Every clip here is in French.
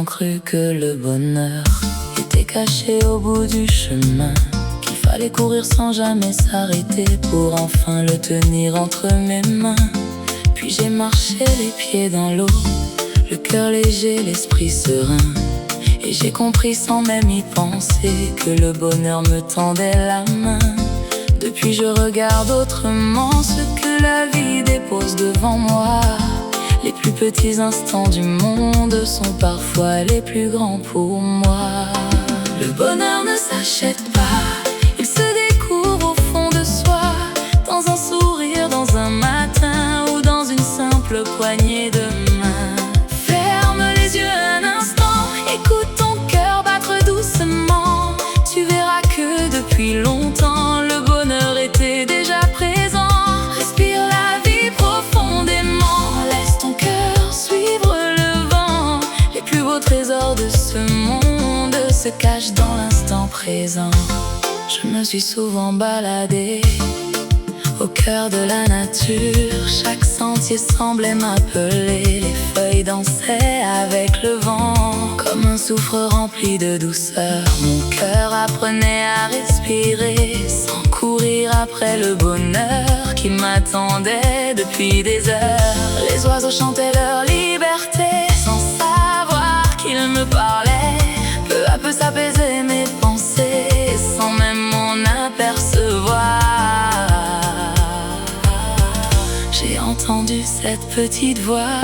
longtemps cru que le bonheur était caché au bout du chemin, qu'il fallait courir sans jamais s'arrêter pour enfin le tenir entre mes mains. Puis j'ai marché les pieds dans l'eau, le cœur léger, l'esprit serein, et j'ai compris sans même y penser que le bonheur me tendait la main. Depuis je regarde autrement ce que la vie dépose devant moi. Les plus petits instants du monde sont parfois les plus grands pour moi. Le bonheur ne s'achète pas, il se découvre au fond de soi, dans un sourire, dans un matin ou dans une simple poignée de main. Ferme les yeux un instant, écoute ton cœur battre doucement. Tu verras que depuis longtemps le bonheur était déjà présent. Respire la vie profondément, laisse ton cœur suivre le vent. Les plus beaux trésors de ce monde se cachent dans l'instant présent. Je me suis souvent baladée au cœur de la nature, chaque sentier semblait m'appeler. Les feuilles dansaient avec le vent, comme un souffle rempli de douceur. Mon cœur apprenait à respirer, sans courir après le bonheur qui m'attendait depuis des heures. Les oiseaux chantaient leur liberté, sans savoir qu'ils me parlaient. Peu à peu s'apaisaient mes pensées, sans même m'en apercevoir. J'ai entendu cette petite voix.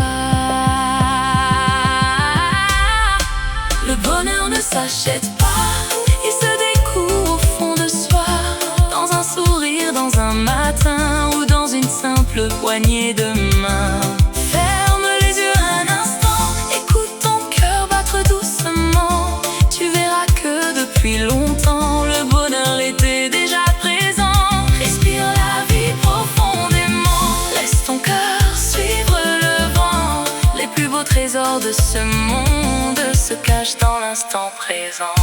Le bonheur ne s'achète pas, il se découvre au fond de soi, dans un sourire, dans un matin ou dans une simple poignée de main. Ferme les yeux un instant, écoute ton cœur battre doucement. Tu verras que depuis longtemps le bonheur était déjà présent. Respire la vie profondément, laisse ton cœur suivre le vent. Les plus beaux trésors de ce monde se cachent dans l'instant présent.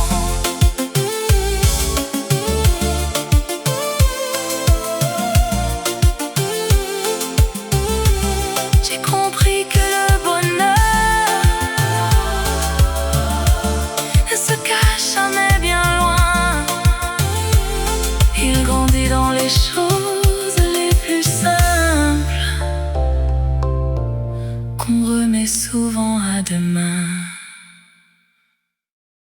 J'ai compris que le bonheur ne se cache jamais bien loin. Il grandit dans les choses les plus simples, qu'on remet souvent à demain.